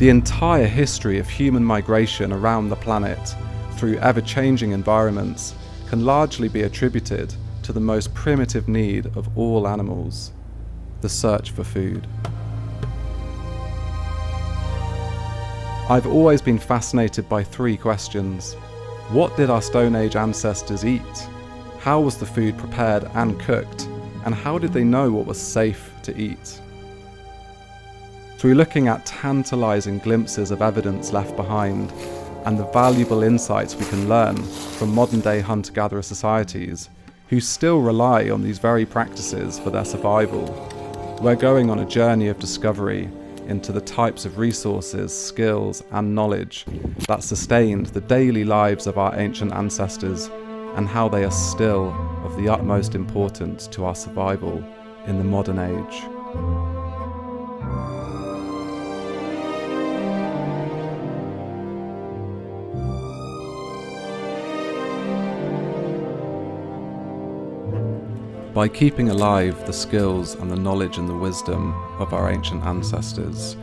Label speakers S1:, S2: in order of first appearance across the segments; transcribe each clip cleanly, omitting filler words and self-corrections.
S1: The entire history of human migration around the planet through ever-changing environments can largely be attributed to the most primitive need of all animals, the search for food. I've always been fascinated by three questions. What did our Stone Age ancestors eat? How was the food prepared and cooked? And how did they know what was safe to eat? Through looking at tantalizing glimpses of evidence left behind and the valuable insights we can learn from modern-day hunter-gatherer societies who still rely on these very practices for their survival, we're going on a journey of discovery into the types of resources, skills, and knowledge that sustained the daily lives of our ancient ancestors and how they are still of the utmost importance to our survival in the modern age. By keeping alive the skills and the knowledge and the wisdom of our ancient ancestors,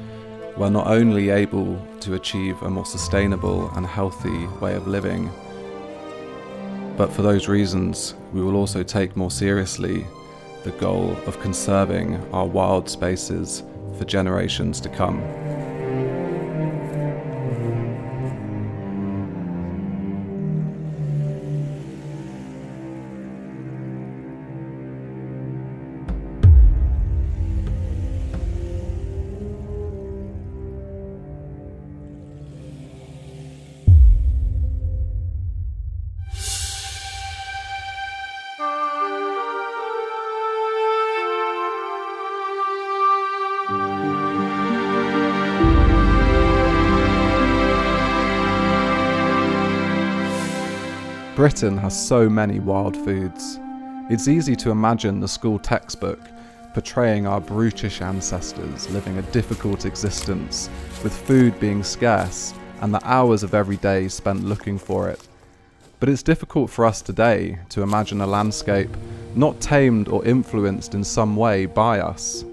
S1: we're not only able to achieve a more sustainable and healthy way of living, but for those reasons, we will also take more seriously the goal of conserving our wild spaces for generations to come. Britain has so many wild foods. It's easy to imagine the school textbook portraying our brutish ancestors living a difficult existence, with food being scarce and the hours of every day spent looking for it. But it's difficult for us today to imagine a landscape not tamed or influenced in some way by us,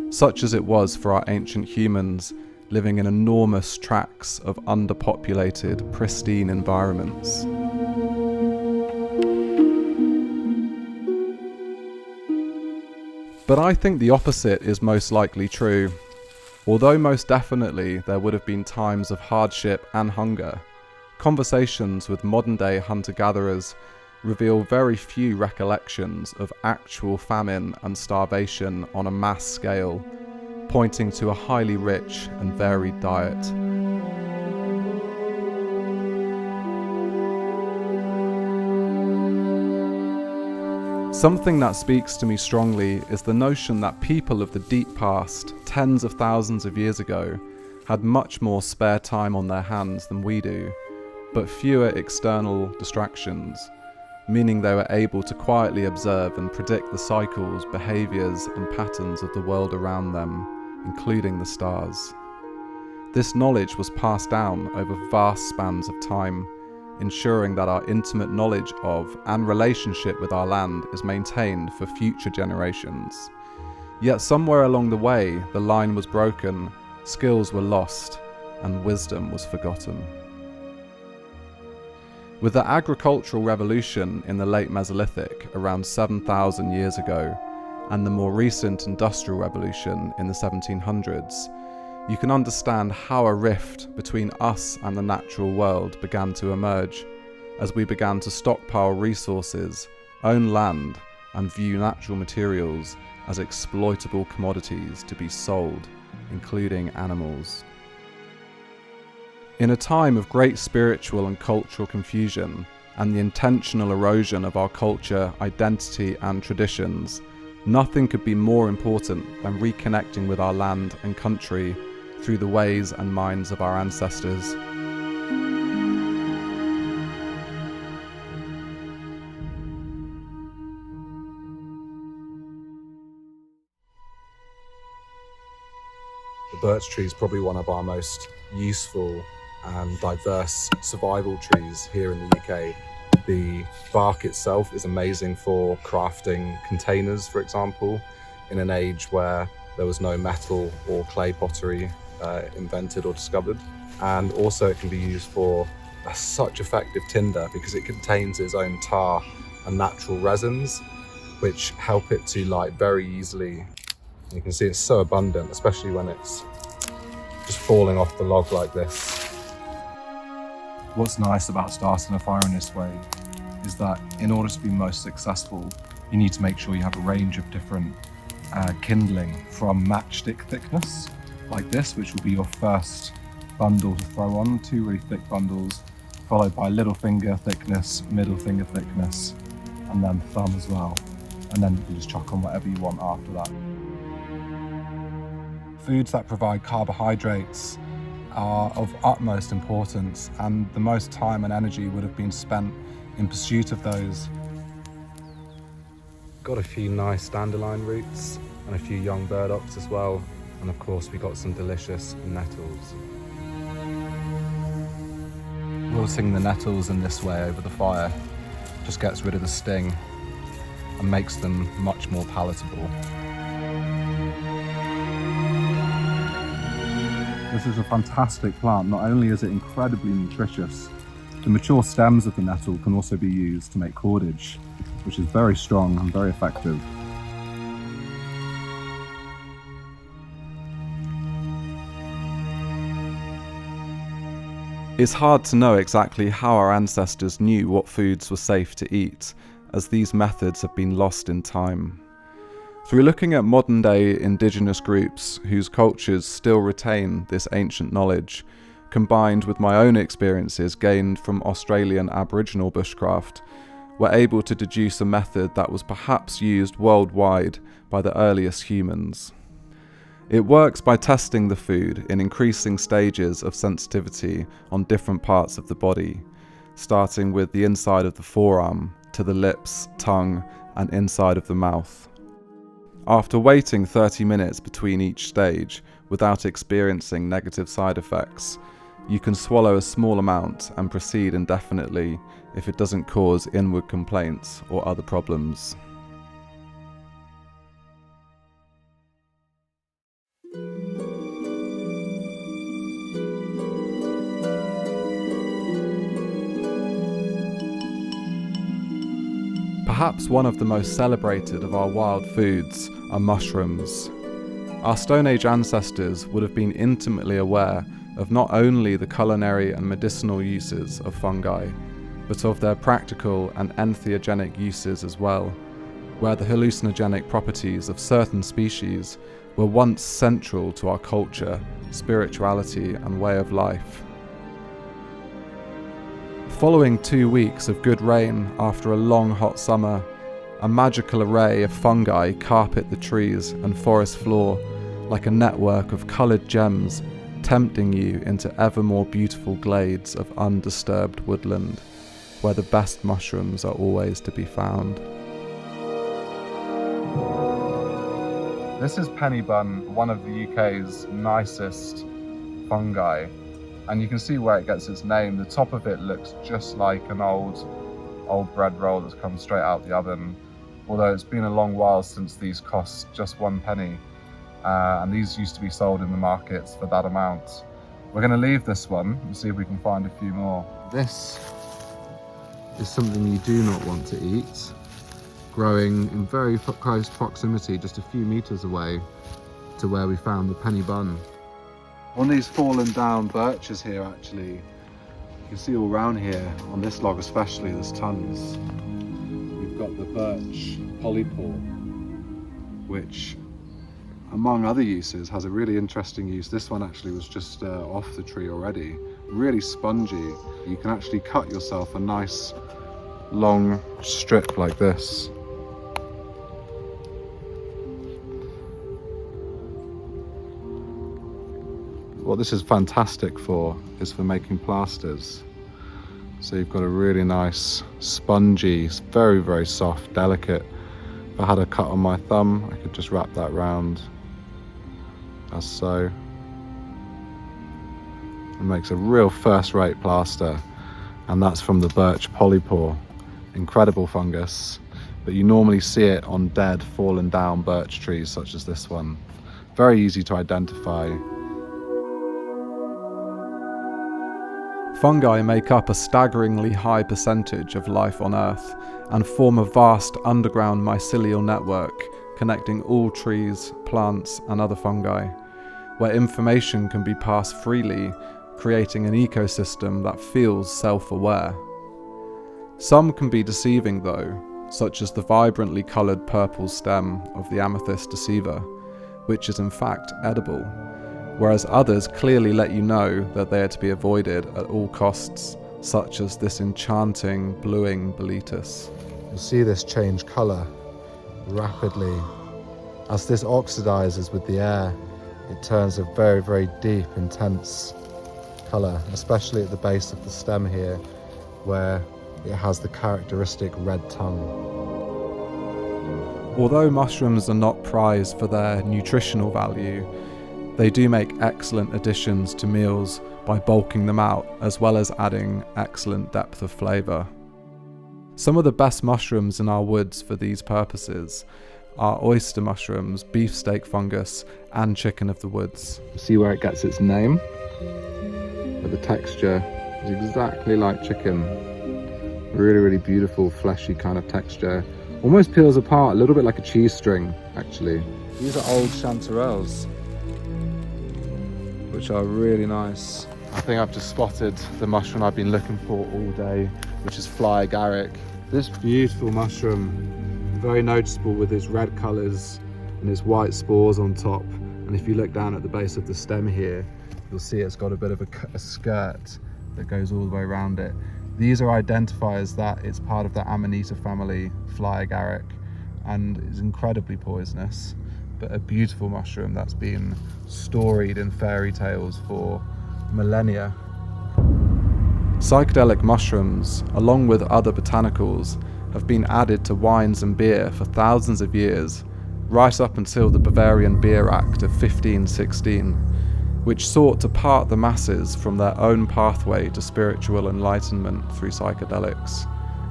S1: such as it was for our ancient humans living in enormous tracts of underpopulated, pristine environments. But I think the opposite is most likely true. Although most definitely there would have been times of hardship and hunger, conversations with modern-day hunter-gatherers reveal very few recollections of actual famine and starvation on a mass scale, pointing to a highly rich and varied diet. Something that speaks to me strongly is the notion that people of the deep past, tens of thousands of years ago, had much more spare time on their hands than we do, but fewer external distractions, meaning they were able to quietly observe and predict the cycles, behaviours and patterns of the world around them, including the stars. This knowledge was passed down over vast spans of time, ensuring that our intimate knowledge of and relationship with our land is maintained for future generations. Yet somewhere along the way, the line was broken, skills were lost, and wisdom was forgotten. With the agricultural revolution in the late Mesolithic around 7,000 years ago, and the more recent industrial revolution in the 1700s, you can understand how a rift between us and the natural world began to emerge as we began to stockpile resources, own land, and view natural materials as exploitable commodities to be sold, including animals. In a time of great spiritual and cultural confusion and the intentional erosion of our culture, identity, and traditions, nothing could be more important than reconnecting with our land and country through the ways and minds of our ancestors.
S2: The birch tree is probably one of our most useful and diverse survival trees here in the UK. The bark itself is amazing for crafting containers, for example, in an age where there was no metal or clay pottery invented or discovered. And also it can be used for such effective tinder because it contains its own tar and natural resins, which help it to light very easily. You can see it's so abundant, especially when it's just falling off the log like this. What's nice about starting a fire in this way is that in order to be most successful, you need to make sure you have a range of different kindling from matchstick thickness, like this, which will be your first bundle to throw on, 2 really thick bundles, followed by little finger thickness, middle finger thickness, and then thumb as well. And then you can just chuck on whatever you want after that. Foods that provide carbohydrates are of utmost importance, and the most time and energy would have been spent in pursuit of those. Got a few nice dandelion roots and a few young burdocks as well, and of course we got some delicious nettles. Wilting the nettles in this way over the fire just gets rid of the sting and makes them much more palatable. This is a fantastic plant. Not only is it incredibly nutritious, the mature stems of the nettle can also be used to make cordage, which is very strong and very effective.
S1: It's hard to know exactly how our ancestors knew what foods were safe to eat, as these methods have been lost in time. Through looking at modern-day indigenous groups whose cultures still retain this ancient knowledge, combined with my own experiences gained from Australian Aboriginal bushcraft, we're able to deduce a method that was perhaps used worldwide by the earliest humans. It works by testing the food in increasing stages of sensitivity on different parts of the body, starting with the inside of the forearm to the lips, tongue, and inside of the mouth. After waiting 30 minutes between each stage without experiencing negative side effects, you can swallow a small amount and proceed indefinitely if it doesn't cause inward complaints or other problems. Perhaps one of the most celebrated of our wild foods are mushrooms. Our Stone Age ancestors would have been intimately aware of not only the culinary and medicinal uses of fungi, but of their practical and entheogenic uses as well, where the hallucinogenic properties of certain species were once central to our culture, spirituality, and way of life. Following 2 weeks of good rain after a long hot summer, a magical array of fungi carpet the trees and forest floor like a network of coloured gems, tempting you into ever more beautiful glades of undisturbed woodland, where the best mushrooms are always to be found. This is pennybun, one of the UK's nicest fungi. And you can see where it gets its name. The top of it looks just like an old bread roll that's come straight out the oven. Although it's been a long while since these cost just 1 penny. And these used to be sold in the markets for that amount. We're going to leave this one and see if we can find a few more. This is something you do not want to eat, growing in very close proximity, just a few meters away to where we found the pennybun. One of these fallen down birches here actually. You can see all around here, on this log especially, there's tons. We've got the birch polypore, which among other uses has a really interesting use. This one actually was just off the tree already. Really spongy. You can actually cut yourself a nice long strip like this. What this is fantastic for is for making plasters. So you've got a really nice, spongy, very, very soft, delicate. If I had a cut on my thumb, I could just wrap that round, as so. It makes a real first-rate plaster, and that's from the birch polypore. Incredible fungus, but you normally see it on dead, fallen down birch trees such as this one. Very easy to identify. Fungi make up a staggeringly high percentage of life on Earth and form a vast underground mycelial network connecting all trees, plants and other fungi, where information can be passed freely, creating an ecosystem that feels self-aware. Some can be deceiving though, such as the vibrantly coloured purple stem of the amethyst deceiver, which is in fact edible, whereas others clearly let you know that they are to be avoided at all costs, such as this enchanting bluing boletus.
S2: You'll see this change colour rapidly. As this oxidizes with the air, it turns a very, very deep, intense colour, especially at the base of the stem here, where it has the characteristic red tongue.
S1: Although mushrooms are not prized for their nutritional value, they do make excellent additions to meals by bulking them out, as well as adding excellent depth of flavour. Some of the best mushrooms in our woods for these purposes are oyster mushrooms, beefsteak fungus, and chicken of the woods. See where it gets its name? But the texture is exactly like chicken. Really, really beautiful, fleshy kind of texture. Almost peels apart, a little bit like a cheese string, actually. These are old chanterelles, which are really nice. I think I've just spotted the mushroom I've been looking for all day, which is fly agaric. This beautiful mushroom, very noticeable with its red colours and its white spores on top. And if you look down at the base of the stem here, you'll see it's got a bit of a skirt that goes all the way around it. These are identifiers that it's part of the Amanita family, fly agaric, and is incredibly poisonous, but a beautiful mushroom that's been storied in fairy tales for millennia. Psychedelic mushrooms, along with other botanicals, have been added to wines and beer for thousands of years, right up until the Bavarian Beer Act of 1516, which sought to part the masses from their own pathway to spiritual enlightenment through psychedelics,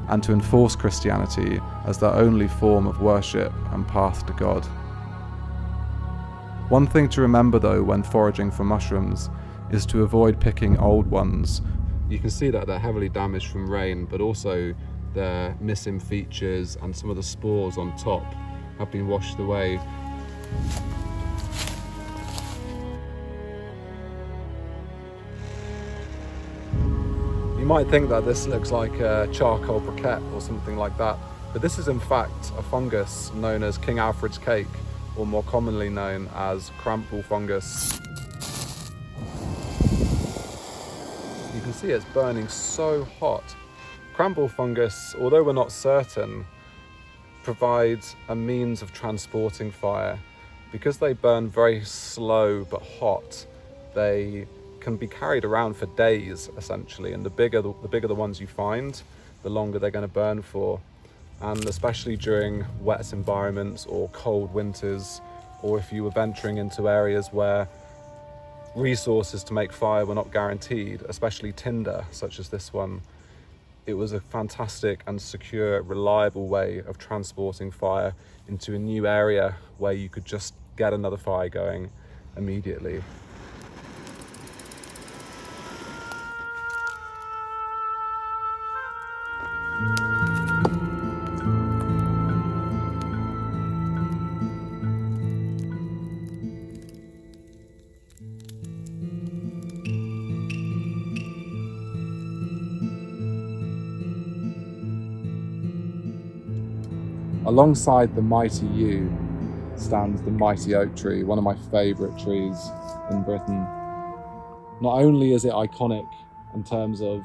S1: and to enforce Christianity as their only form of worship and path to God. One thing to remember though when foraging for mushrooms is to avoid picking old ones. You can see that they're heavily damaged from rain, but also their missing features and some of the spores on top have been washed away. You might think that this looks like a charcoal briquette or something like that, but this is in fact a fungus known as King Alfred's cake, or more commonly known as crample fungus. You can see it's burning so hot. Crample fungus, although we're not certain, provides a means of transporting fire. Because they burn very slow but hot, they can be carried around for days essentially, and the bigger the ones you find, the longer they're going to burn for. And especially during wet environments or cold winters, or if you were venturing into areas where resources to make fire were not guaranteed, especially tinder such as this one, it was a fantastic and secure, reliable way of transporting fire into a new area where you could just get another fire going immediately. Alongside the mighty yew stands the mighty oak tree, one of my favourite trees in Britain. Not only is it iconic in terms of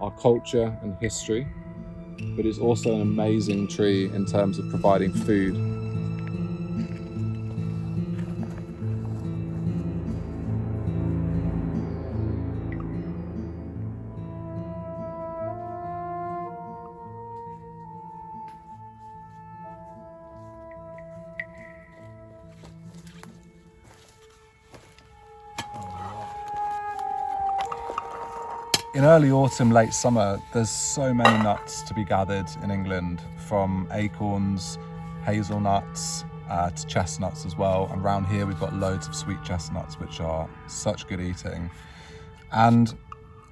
S1: our culture and history, but it's also an amazing tree in terms of providing food. In early autumn, late summer, there's so many nuts to be gathered in England, from acorns, hazelnuts, to chestnuts as well. And around here we've got loads of sweet chestnuts, which are such good eating. And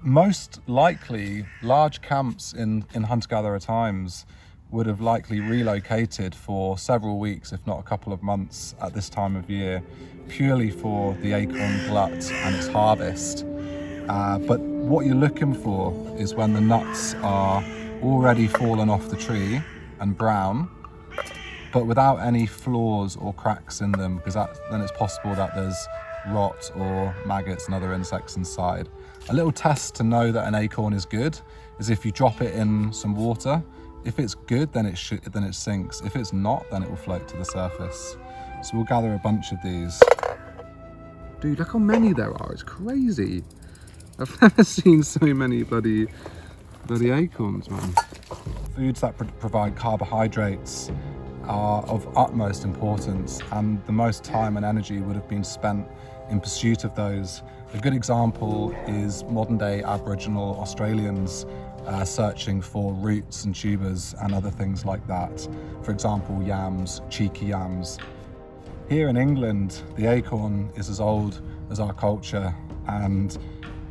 S2: Most likely, large camps in hunter-gatherer times would have likely relocated for several weeks, if not a couple of months at this time of year, purely for the acorn glut and its harvest. But what you're looking for is when the nuts are already fallen off the tree and brown, but without any flaws or cracks in them, because then it's possible that there's rot or maggots and other insects inside. A little test to know that an acorn is good is if you drop it in some water. If it's good, then it sinks. If it's not, then it will float to the surface. So we'll gather a bunch of these. Dude, look how many there are. It's crazy. I've never seen so many bloody acorns, man. Foods that provide carbohydrates are of utmost importance, and the most time and energy would have been spent in pursuit of those. A good example is modern day Aboriginal Australians searching for roots and tubers and other things like that. For example, yams, cheeky yams. Here in England, the acorn is as old as our culture, and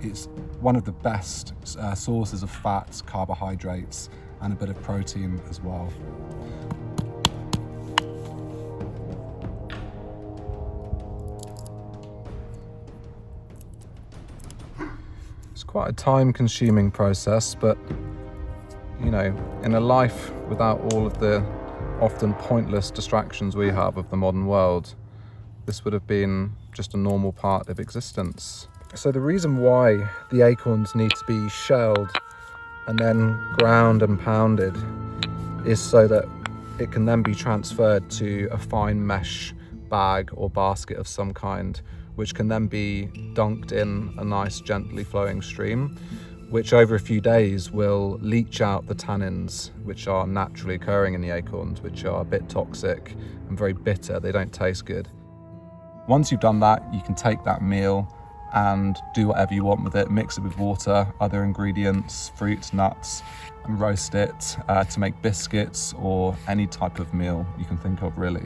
S2: it's one of the best sources of fats, carbohydrates, and a bit of protein as well. It's quite a time-consuming process, but you know, in a life without all of the often pointless distractions we have of the modern world, this would have been just a normal part of existence. So the reason why the acorns need to be shelled and then ground and pounded is so that it can then be transferred to a fine mesh bag or basket of some kind, which can then be dunked in a nice gently flowing stream, which over a few days will leach out the tannins which are naturally occurring in the acorns, which are a bit toxic and very bitter. They don't taste good. Once you've done that, you can take that meal and do whatever you want with it. Mix it with water, other ingredients, fruits, nuts, and roast it to make biscuits or any type of meal you can think of, really.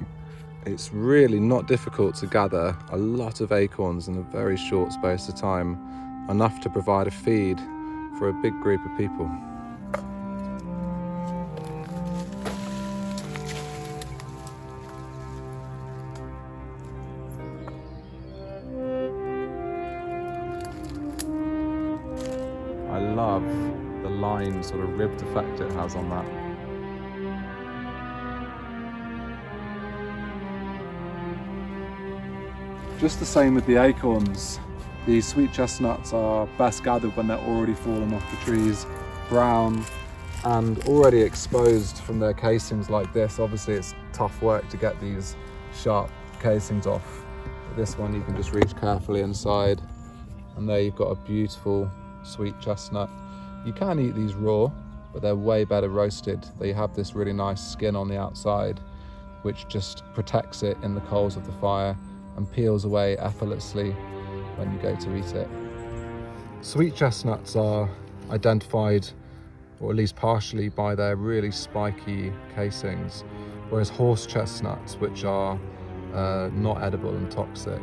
S2: It's really not difficult to gather a lot of acorns in a very short space of time, enough to provide a feed for a big group of people. I love the line sort of ribbed effect it has on that. Just the same with the acorns. The sweet chestnuts are best gathered when they're already fallen off the trees, brown and already exposed from their casings like this. Obviously it's tough work to get these sharp casings off. But this one you can just reach carefully inside, and there you've got a beautiful sweet chestnut. You can eat these raw, but they're way better roasted. They have this really nice skin on the outside, which just protects it in the coals of the fire and peels away effortlessly when you go to eat it. Sweet chestnuts are identified, or at least partially, by their really spiky casings, whereas horse chestnuts, which are not edible and toxic,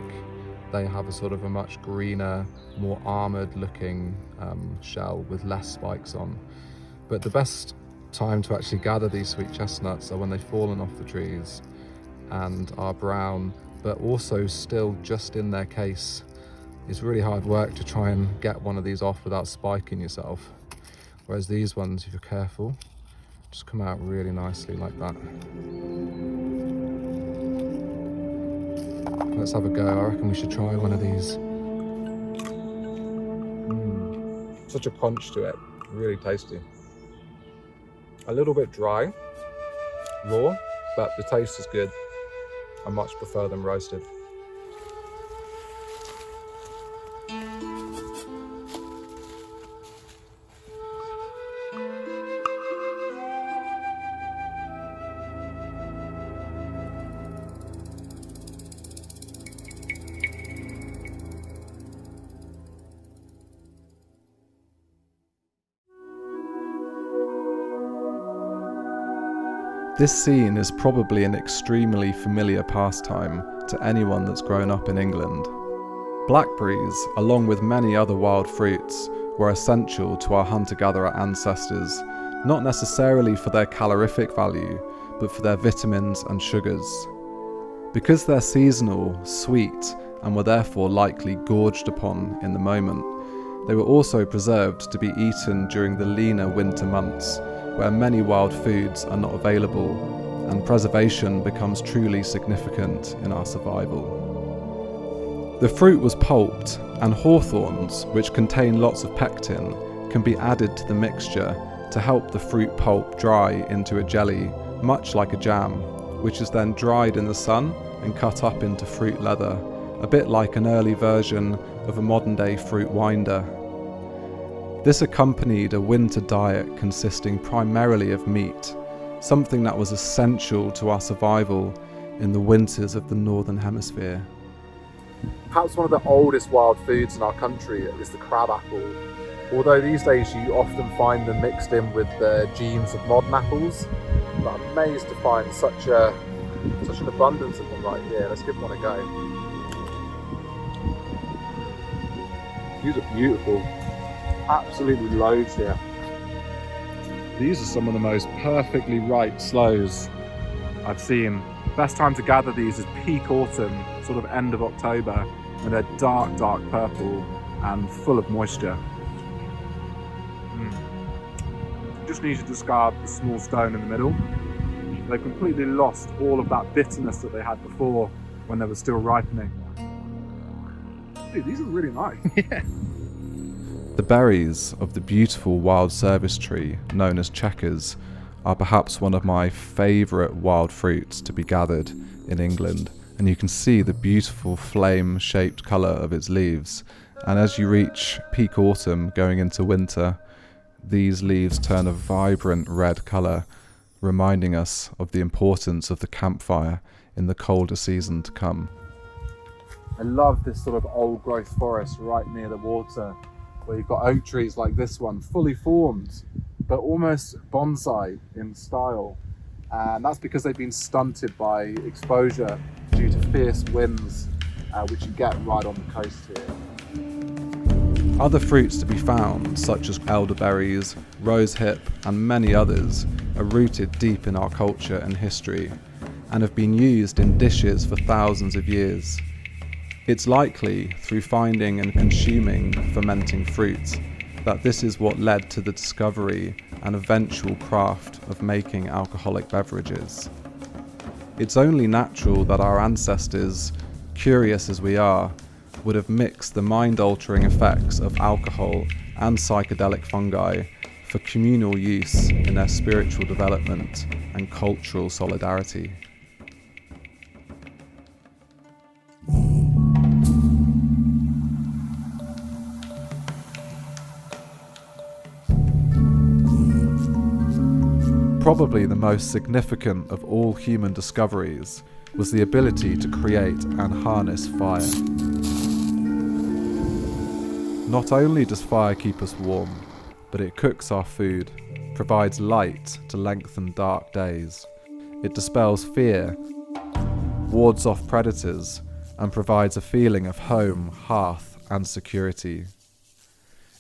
S2: they have a sort of a much greener, more armoured looking shell with less spikes on. But the best time to actually gather these sweet chestnuts are when they've fallen off the trees and are brown, but also still just in their case. It's really hard work to try and get one of these off without spiking yourself. Whereas these ones, if you're careful, just come out really nicely like that. Let's have a go. I reckon we should try one of these. Such a crunch to it, really tasty. A little bit dry, raw, but the taste is good. I much prefer them roasted.
S1: This scene is probably an extremely familiar pastime to anyone that's grown up in England. Blackberries, along with many other wild fruits, were essential to our hunter-gatherer ancestors, not necessarily for their calorific value, but for their vitamins and sugars. Because they're seasonal, sweet, and were therefore likely gorged upon in the moment, they were also preserved to be eaten during the leaner winter months, where many wild foods are not available, and preservation becomes truly significant in our survival. The fruit was pulped, and hawthorns, which contain lots of pectin, can be added to the mixture to help the fruit pulp dry into a jelly, much like a jam, which is then dried in the sun and cut up into fruit leather, a bit like an early version of a modern-day fruit winder. This accompanied a winter diet consisting primarily of meat, something that was essential to our survival in the winters of the Northern Hemisphere.
S2: Perhaps one of the oldest wild foods in our country is the crabapple. Although these days you often find them mixed in with the genes of modern apples, but I'm amazed to find such an abundance of them right here. Let's give one a go. These are beautiful. Absolutely loads here. These are some of the most perfectly ripe sloes I've seen. Best time to gather these is peak autumn, sort of end of October, and they're dark purple and full of moisture. Just need to discard the small stone in the middle. They've completely lost all of that bitterness that they had before when they were still ripening. Dude, these are really nice. Yeah.
S1: The berries of the beautiful wild service tree known as checkers are perhaps one of my favourite wild fruits to be gathered in England, and you can see the beautiful flame-shaped colour of its leaves. And as you reach peak autumn going into winter, these leaves turn a vibrant red colour, reminding us of the importance of the campfire in the colder season to come.
S2: I love this sort of old growth forest right near the water, where you've got oak trees like this one, fully formed, but almost bonsai in style. And that's because they've been stunted by exposure due to fierce winds, which you get right on the coast here.
S1: Other fruits to be found, such as elderberries, rosehip, and many others, are rooted deep in our culture and history, and have been used in dishes for thousands of years. It's likely, through finding and consuming fermenting fruit, that this is what led to the discovery and eventual craft of making alcoholic beverages. It's only natural that our ancestors, curious as we are, would have mixed the mind-altering effects of alcohol and psychedelic fungi for communal use in their spiritual development and cultural solidarity. Probably the most significant of all human discoveries was the ability to create and harness fire. Not only does fire keep us warm, but it cooks our food, provides light to lengthen dark days. It dispels fear, wards off predators, and provides a feeling of home, hearth, and security.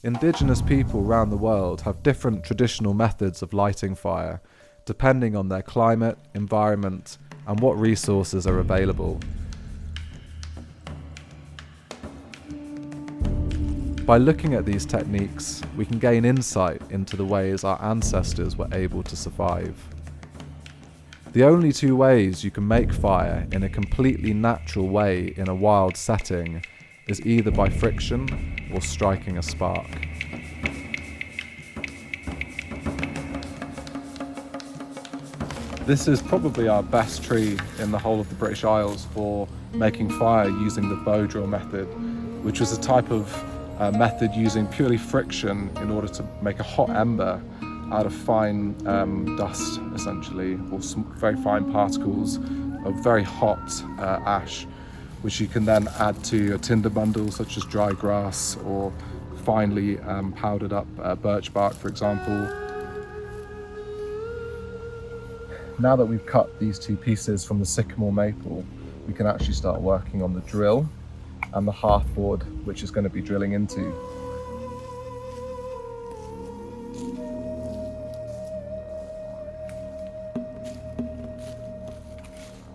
S1: Indigenous people around the world have different traditional methods of lighting fire, depending on their climate, environment, and what resources are available. By looking at these techniques, we can gain insight into the ways our ancestors were able to survive. The only two ways you can make fire in a completely natural way in a wild setting is either by friction or striking a spark. This is probably our best tree in the whole of the British Isles for making fire using the bow drill method, which was a type of method using purely friction in order to make a hot ember out of fine dust, essentially, or some very fine particles of very hot ash, which you can then add to a tinder bundle such as dry grass or finely powdered up birch bark, for example. Now that we've cut these two pieces from the sycamore maple, we can actually start working on the drill and the hearthboard, which is going to be drilling into.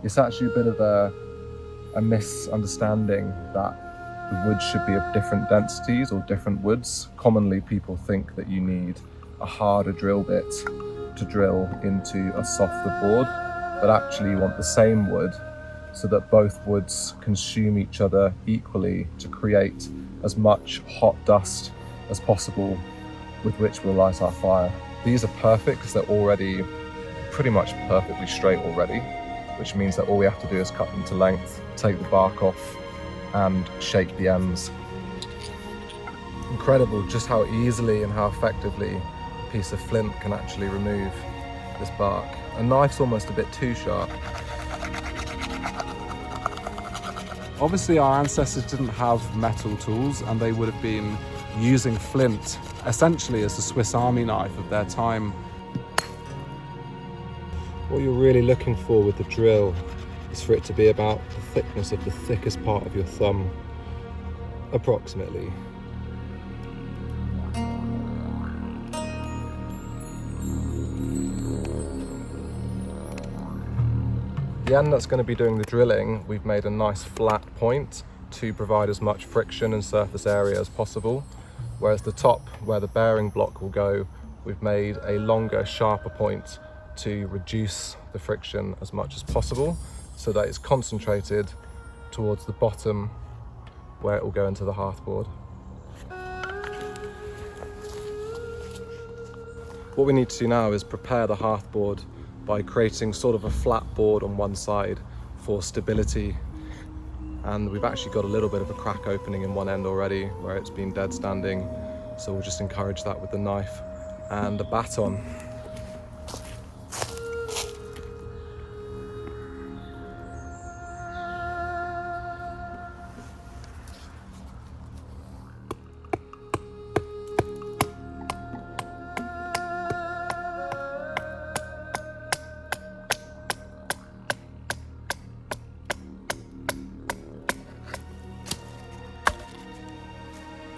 S1: It's actually a bit of a misunderstanding that the wood should be of different densities or different woods. Commonly people think that you need a harder drill bit to drill into a softer board, but actually you want the same wood so that both woods consume each other equally to create as much hot dust as possible with which we'll light our fire. These are perfect because they're already pretty much perfectly straight already, which means that all we have to do is cut them to length, take the bark off and shake the ends. Incredible just how easily and how effectively a piece of flint can actually remove this bark. A knife's almost a bit too sharp. Obviously our ancestors didn't have metal tools and they would have been using flint essentially as the Swiss Army knife of their time. What you're really looking for with the drill is for it to be about the thickness of the thickest part of your thumb, approximately. The end that's going to be doing the drilling, we've made a nice flat point to provide as much friction and surface area as possible, whereas the top, where the bearing block will go, we've made a longer, sharper point to reduce the friction as much as possible so that it's concentrated towards the bottom where it will go into the hearthboard. What we need to do now is prepare the hearthboard by creating sort of a flat board on one side for stability, and we've actually got a little bit of a crack opening in one end already where it's been dead standing, so we'll just encourage that with the knife and a baton.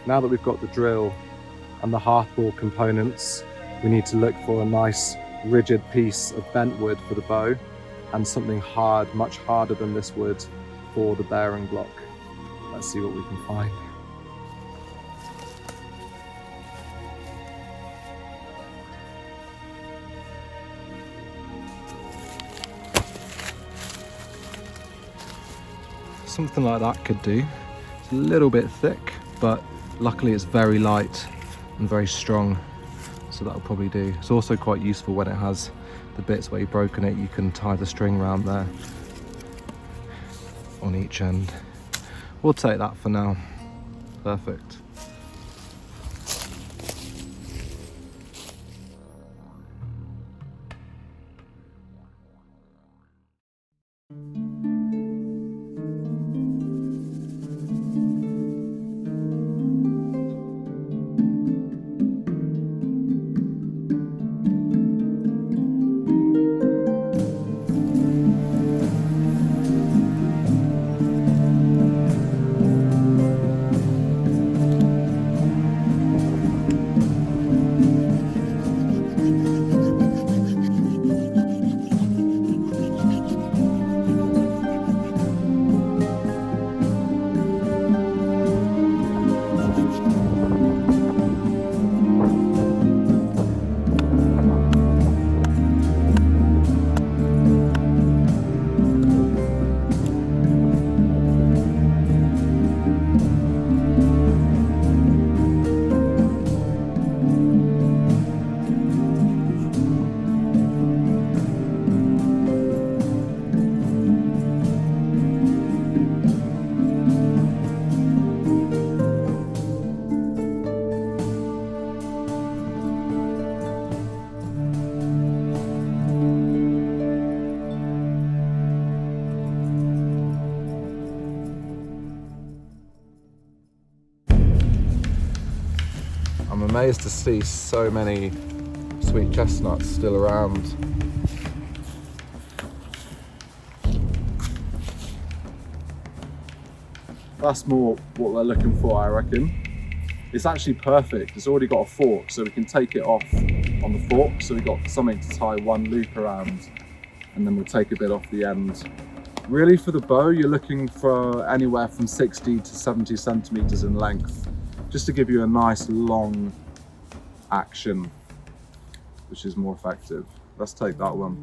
S1: Now that we've got the drill and the hearthboard components, we need to look for a nice rigid piece of bent wood for the bow and something hard, much harder than this wood, for the bearing block. Let's see what we can find. Something like that could do. It's a little bit thick, but luckily it's very light and very strong, so that'll probably do. It's also quite useful when it has the bits where you've broken it, you can tie the string around there on each end. We'll take that for now. Perfect. I'm amazed to see so many sweet chestnuts still around. That's more what we're looking for, I reckon. It's actually perfect. It's already got a fork, so we can take it off on the fork. So we've got something to tie one loop around, and then we'll take a bit off the end
S2: Really, for the bow, you're looking for anywhere from 60 to 70 centimeters in length, just to give you a nice long action, which is more effective. Let's take that one.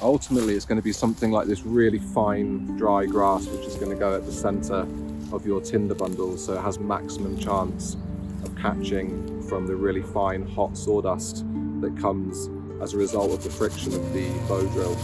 S2: Ultimately, it's going to be something like this really fine, dry grass, which is going to go at the center of your tinder bundle, so it has maximum chance of catching from the really fine, hot sawdust that comes as a result of the friction of the bow drill.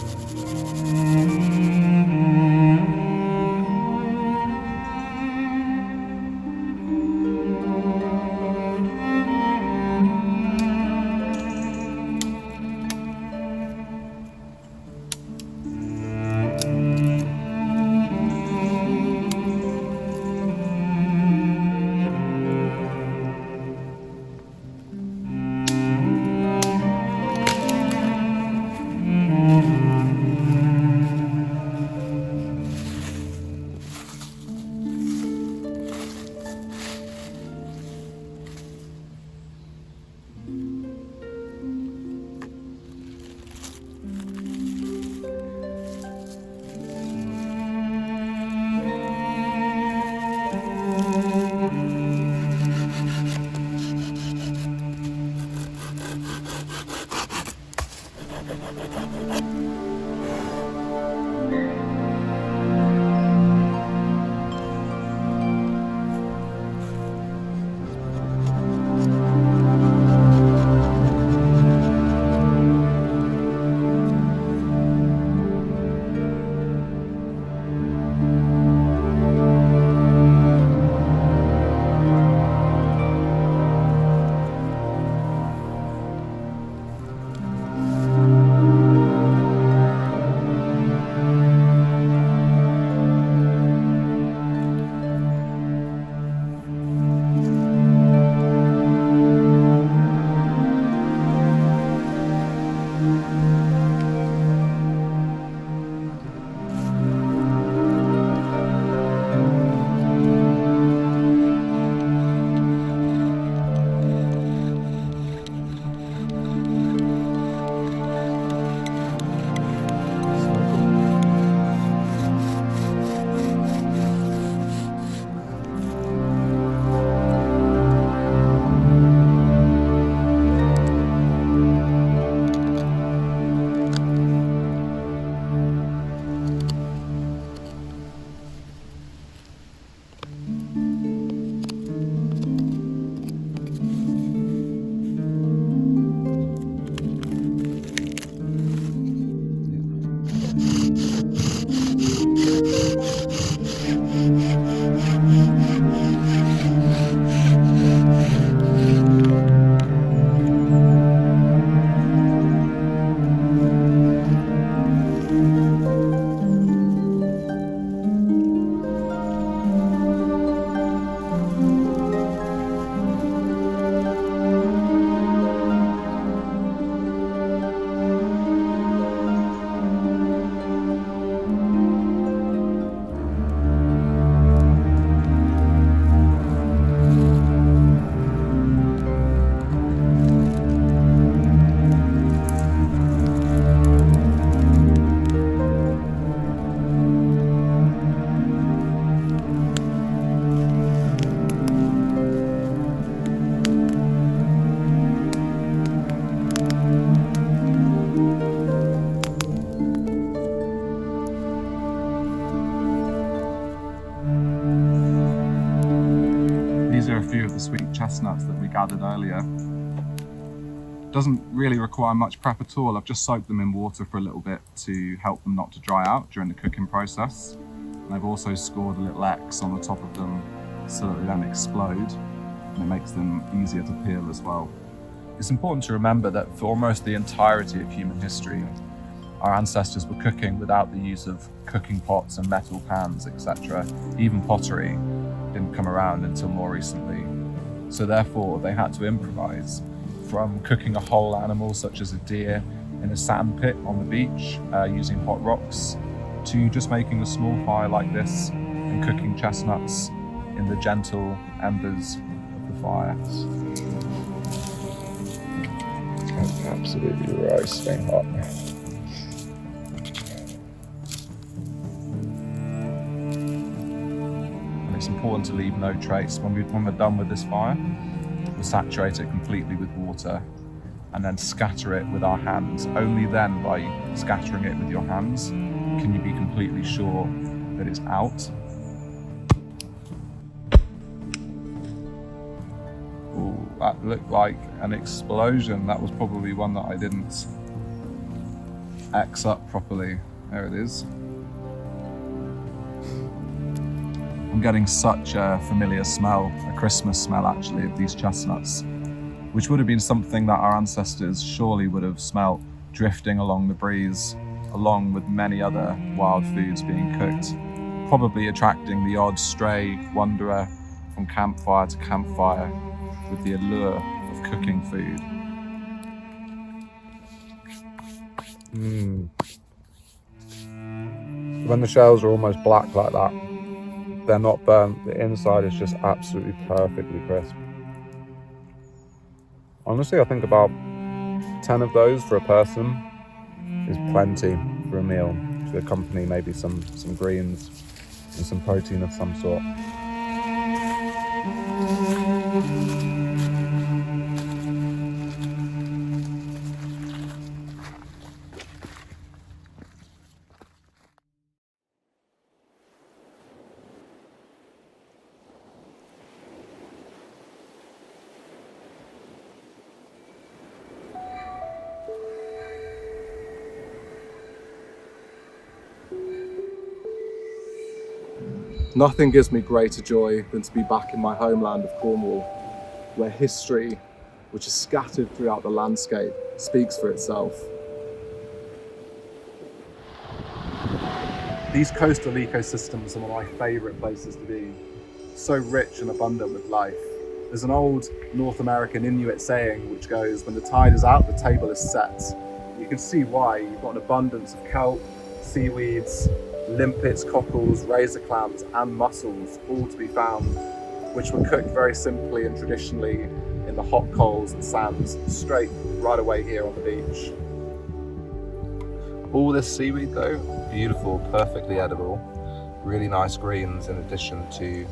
S2: These are a few of the sweet chestnuts that we gathered earlier. Doesn't really require much prep at all. I've just soaked them in water for a little bit to help them not to dry out during the cooking process. And I've also scored a little X on the top of them so that they don't explode, and it makes them easier to peel as well. It's important to remember that for almost the entirety of human history, our ancestors were cooking without the use of cooking pots and metal pans, etc. Even pottery didn't come around until more recently. So therefore, they had to improvise, from cooking a whole animal such as a deer in a sand pit on the beach using hot rocks, to just making a small fire like this and cooking chestnuts in the gentle embers of the fire. It's absolutely roasting hot. And it's important to leave no trace. When we're done with this fire, we'll saturate it completely with water and then scatter it with our hands. Only then, by scattering it with your hands, can you be completely sure that it's out. Ooh, that looked like an explosion. That was probably one that I didn't X up properly. There it is. I'm getting such a familiar smell, a Christmas smell actually, of these chestnuts, which would have been something that our ancestors surely would have smelt drifting along the breeze, along with many other wild foods being cooked, probably attracting the odd stray wanderer from campfire to campfire with the allure of cooking food. When the shells are almost black like that, they're not burnt, the inside is just absolutely perfectly crisp. Honestly, I think about 10 of those for a person is plenty for a meal, to accompany maybe some greens and some protein of some sort. Nothing gives me greater joy than to be back in my homeland of Cornwall, where history, which is scattered throughout the landscape, speaks for itself. These coastal ecosystems are one of my favourite places to be, so rich and abundant with life. There's an old North American Inuit saying which goes, when the tide is out, the table is set. You can see why. You've got an abundance of kelp, seaweeds, limpets, cockles, razor clams and mussels, all to be found, which were cooked very simply and traditionally in the hot coals and sands, straight right away here on the beach. All this seaweed though, beautiful, perfectly edible, really nice greens in addition to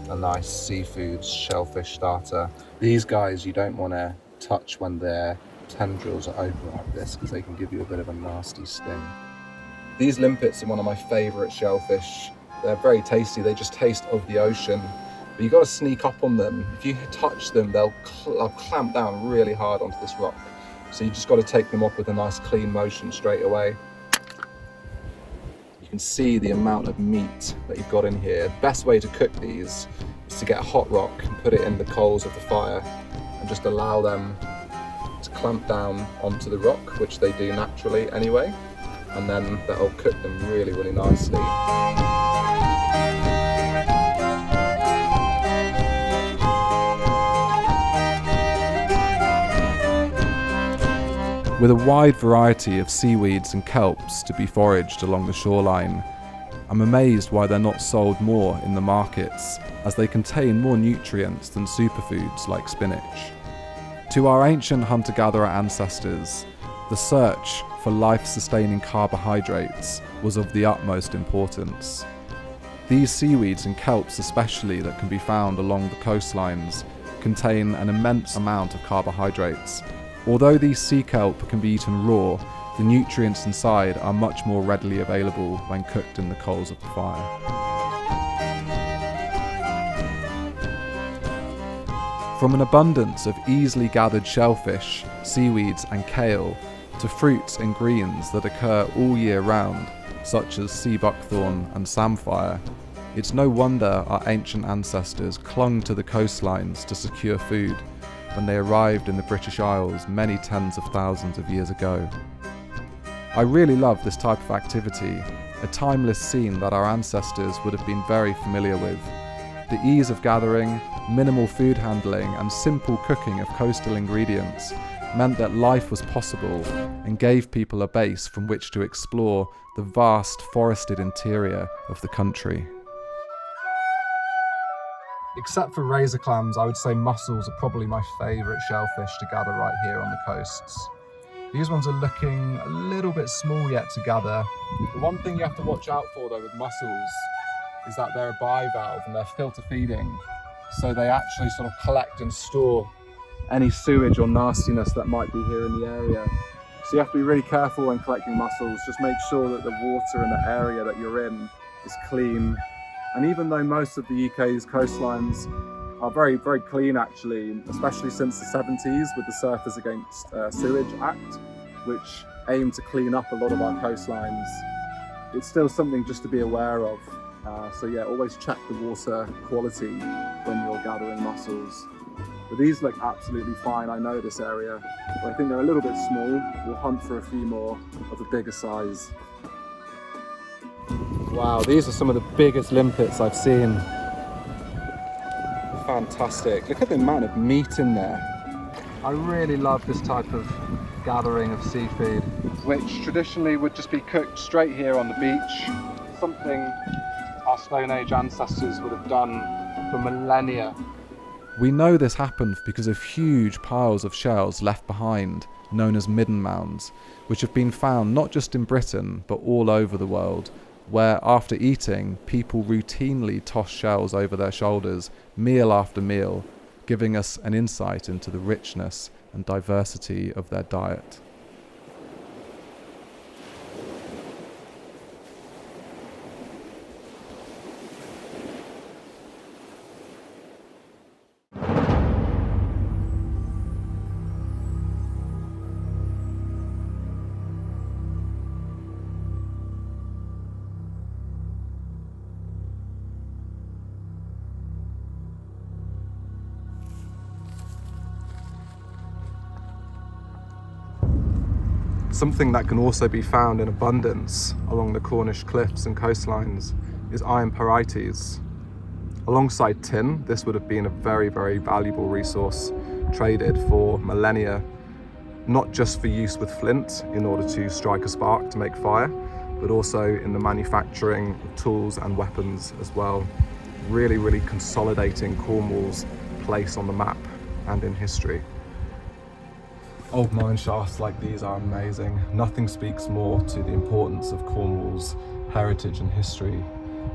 S2: a nice seafood shellfish starter. These guys you don't want to touch when their tendrils are open like this, because they can give you a bit of a nasty sting. These limpets are one of my favourite shellfish. They're very tasty, they just taste of the ocean. But you've got to sneak up on them. If you touch them, they'll clamp down really hard onto this rock. So you just got to take them up with a nice clean motion straight away. You can see the amount of meat that you've got in here. The best way to cook these is to get a hot rock and put it in the coals of the fire and just allow them to clamp down onto the rock, which they do naturally anyway. And then that'll cook them really, really nicely.
S1: With a wide variety of seaweeds and kelps to be foraged along the shoreline, I'm amazed why they're not sold more in the markets, as they contain more nutrients than superfoods like spinach. To our ancient hunter-gatherer ancestors, the search for life-sustaining carbohydrates was of the utmost importance. These seaweeds and kelps especially that can be found along the coastlines contain an immense amount of carbohydrates. Although these sea kelp can be eaten raw, the nutrients inside are much more readily available when cooked in the coals of the fire. From an abundance of easily gathered shellfish, seaweeds and kale, to fruits and greens that occur all year round, such as sea buckthorn and samphire, it's no wonder our ancient ancestors clung to the coastlines to secure food when they arrived in the British Isles many tens of thousands of years ago. I really love this type of activity, a timeless scene that our ancestors would have been very familiar with. The ease of gathering, minimal food handling and simple cooking of coastal ingredients meant that life was possible and gave people a base from which to explore the vast forested interior of the country.
S2: Except for razor clams, I would say mussels are probably my favourite shellfish to gather right here on the coasts. These ones are looking a little bit small yet to gather. The one thing you have to watch out for though with mussels is that they're a bivalve and they're filter feeding. So they actually sort of collect and store any sewage or nastiness that might be here in the area. So you have to be really careful when collecting mussels. Just make sure that the water in the area that you're in is clean. And even though most of the UK's coastlines are very, very clean actually, especially since the 70s with the Surfers Against Sewage Act, which aimed to clean up a lot of our coastlines, it's still something just to be aware of. So yeah, always check the water quality when you're gathering mussels. But these look absolutely fine. I know this area, but I think they're a little bit small. We'll hunt for a few more of a bigger size. Wow, these are some of the biggest limpets I've seen. Fantastic. Look at the amount of meat in there. I really love this type of gathering of seafood, which traditionally would just be cooked straight here on the beach. Something our Stone Age ancestors would have done for millennia.
S1: We know this happened because of huge piles of shells left behind, known as midden mounds, which have been found not just in Britain, but all over the world, where after eating, people routinely toss shells over their shoulders, meal after meal, giving us an insight into the richness and diversity of their diet.
S2: Something that can also be found in abundance along the Cornish cliffs and coastlines is iron pyrites. Alongside tin, this would have been a very, very valuable resource traded for millennia, not just for use with flint in order to strike a spark to make fire, but also in the manufacturing of tools and weapons as well, really, really consolidating Cornwall's place on the map and in history. Old mine shafts like these are amazing. Nothing speaks more to the importance of Cornwall's heritage and history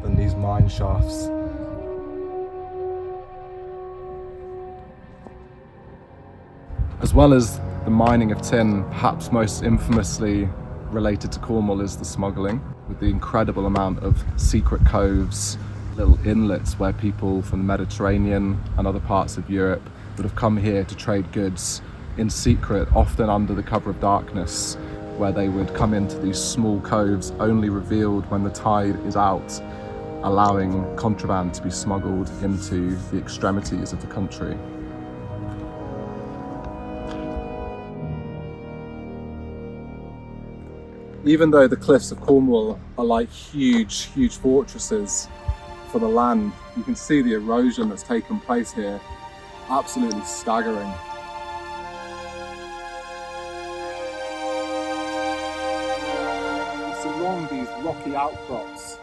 S2: than these mine shafts. As well as the mining of tin, perhaps most infamously related to Cornwall is the smuggling, with the incredible amount of secret coves, little inlets where people from the Mediterranean and other parts of Europe would have come here to trade goods in secret, often under the cover of darkness, where they would come into these small coves only revealed when the tide is out, allowing contraband to be smuggled into the extremities of the country. Even though the cliffs of Cornwall are like huge, huge fortresses for the land, you can see the erosion that's taken place here. Absolutely staggering. It's along these rocky outcrops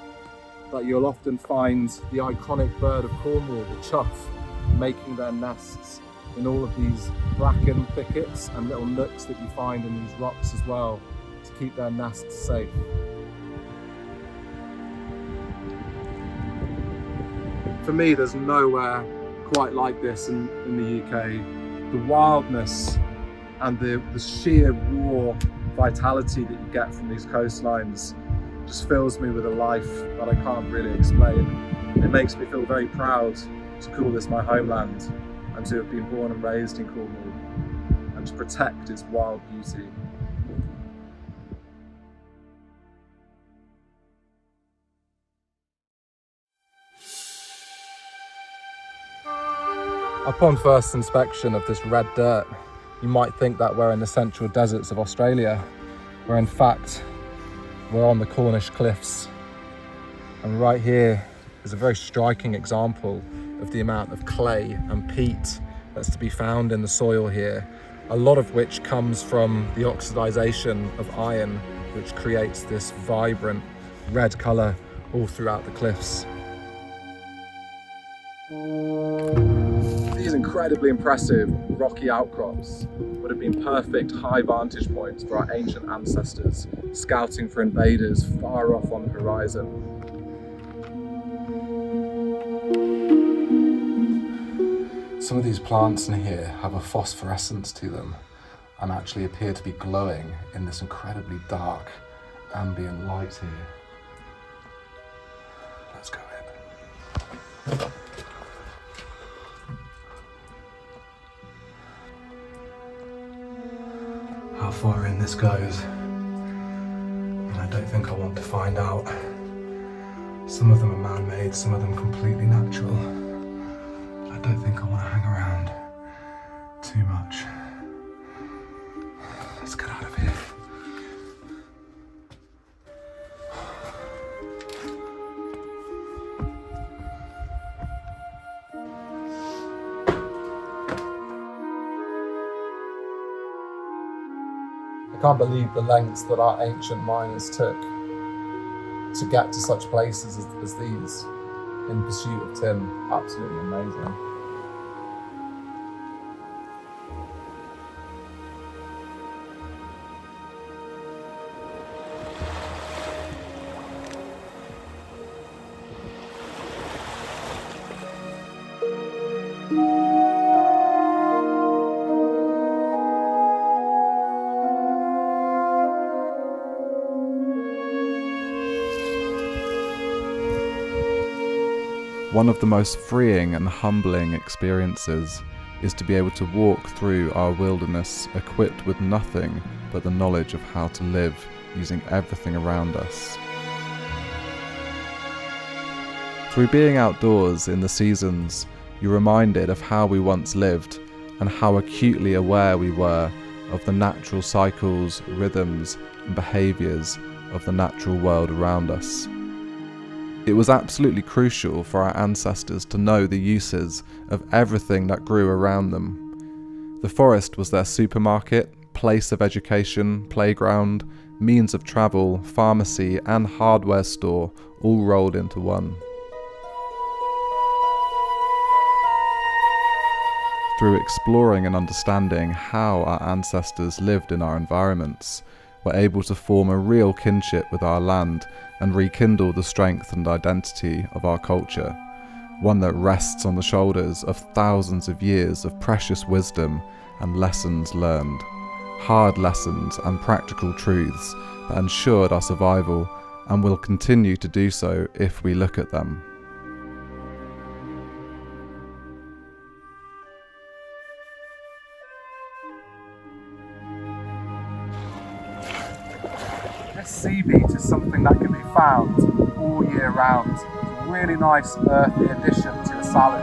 S2: that you'll often find the iconic bird of Cornwall, the chough, making their nests in all of these bracken thickets and little nooks that you find in these rocks as well, to keep their nests safe. For me, there's nowhere quite like this in the UK. The wildness and the sheer raw vitality that you get from these coastlines just fills me with a life that I can't really explain. It makes me feel very proud to call this my homeland and to have been born and raised in Cornwall and to protect its wild beauty. Upon first inspection of this red dirt, you might think that we're in the central deserts of Australia, where in fact we're on the Cornish cliffs. And right here is a very striking example of the amount of clay and peat that's to be found in the soil here, a lot of which comes from the oxidization of iron, which creates this vibrant red colour all throughout the cliffs. These incredibly impressive rocky outcrops would have been perfect high vantage points for our ancient ancestors, scouting for invaders far off on the horizon. Some of these plants in here have a phosphorescence to them and actually appear to be glowing in this incredibly dark ambient light here. Let's go in. How far in this goes, and I don't think I want to find out. Some of them are man-made, some of them completely natural. I don't think I want to hang around too much. Let's get out of here. I can't believe the lengths that our ancient miners took to get to such places as these in pursuit of tin. Absolutely amazing.
S1: One of the most freeing and humbling experiences is to be able to walk through our wilderness equipped with nothing but the knowledge of how to live using everything around us. Through being outdoors in the seasons, you're reminded of how we once lived and how acutely aware we were of the natural cycles, rhythms, and behaviours of the natural world around us. It was absolutely crucial for our ancestors to know the uses of everything that grew around them. The forest was their supermarket, place of education, playground, means of travel, pharmacy, and hardware store, all rolled into one. Through exploring and understanding how our ancestors lived in our environments, we're able to form a real kinship with our land and rekindle the strength and identity of our culture, one that rests on the shoulders of thousands of years of precious wisdom and lessons learned, hard lessons and practical truths that ensured our survival and will continue to do so if we look at them.
S2: Sea beet is something that can be found all year round. It's a really nice earthy addition to a salad.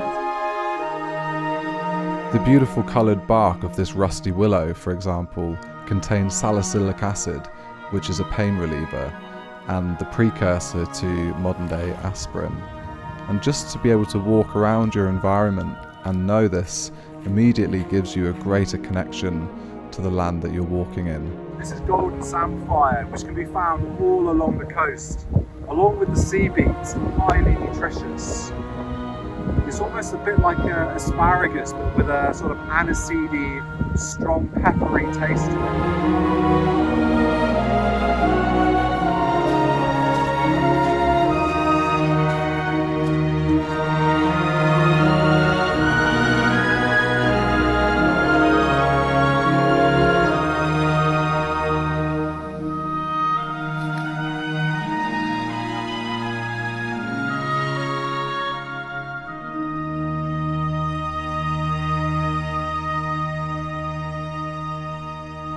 S1: The beautiful coloured bark of this rusty willow, for example, contains salicylic acid, which is a pain reliever and the precursor to modern-day aspirin. And just to be able to walk around your environment and know this immediately gives you a greater connection to the land that you're walking in.
S2: This is golden samphire, which can be found all along the coast, along with the sea beet, highly nutritious. It's almost a bit like asparagus, but with a sort of aniseedy, strong peppery taste to it.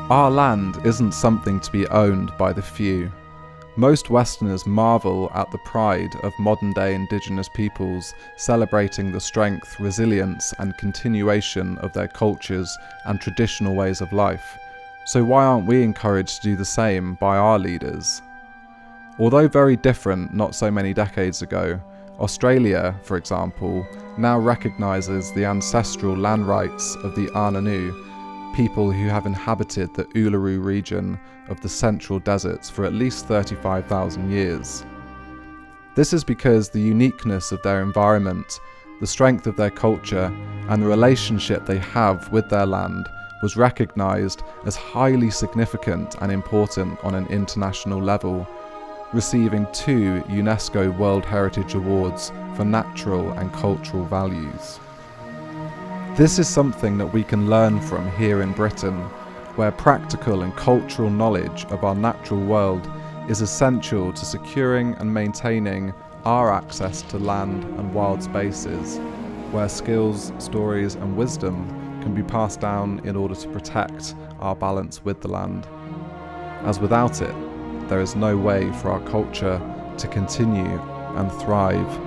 S1: Our land isn't something to be owned by the few. Most Westerners marvel at the pride of modern-day indigenous peoples celebrating the strength, resilience and continuation of their cultures and traditional ways of life. So why aren't we encouraged to do the same by our leaders? Although very different not so many decades ago, Australia, for example, now recognises the ancestral land rights of the Anangu, people who have inhabited the Uluru region of the central deserts for at least 35,000 years. This is because the uniqueness of their environment the strength of their culture, and the relationship they have with their land was recognised as highly significant and important on an international level, receiving 2 UNESCO World Heritage Awards for natural and cultural values. This is something that we can learn from here in Britain, where practical and cultural knowledge of our natural world is essential to securing and maintaining our access to land and wild spaces, where skills, stories and wisdom can be passed down in order to protect our balance with the land. As without it, there is no way for our culture to continue and thrive.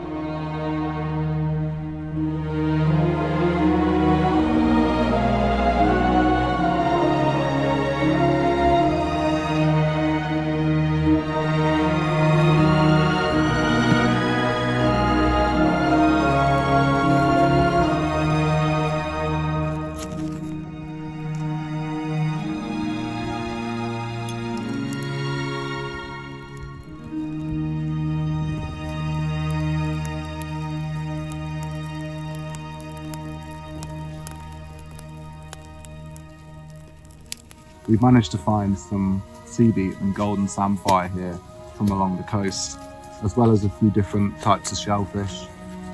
S2: We've managed to find some sea beet and golden samphire here from along the coast, as well as a few different types of shellfish.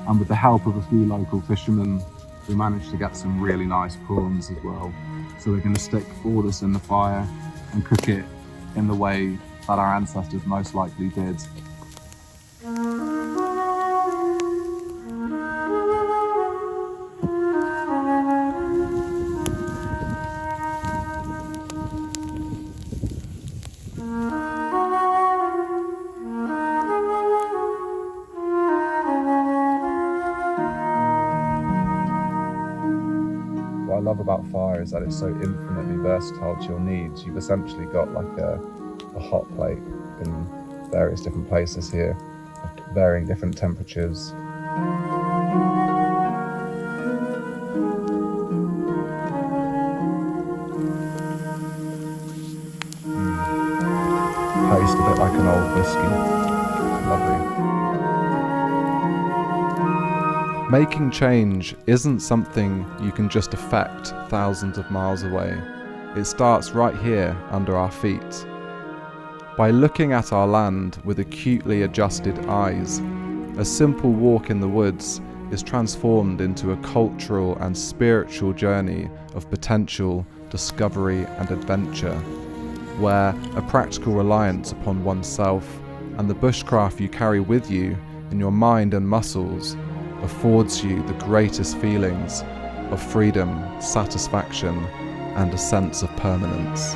S2: And with the help of a few local fishermen, we managed to get some really nice prawns as well. So we're going to stick all this in the fire and cook it in the way that our ancestors most likely did. What I love about fire is that it's so infinitely versatile to your needs. You've essentially got like a hot plate in various different places here, varying different temperatures. Tastes a bit like an old whiskey. Lovely.
S1: Making change isn't something you can just affect thousands of miles away. It starts right here under our feet. By looking at our land with acutely adjusted eyes, a simple walk in the woods is transformed into a cultural and spiritual journey of potential, discovery and adventure, where a practical reliance upon oneself and the bushcraft you carry with you in your mind and muscles affords you the greatest feelings of freedom, satisfaction, and a sense of permanence.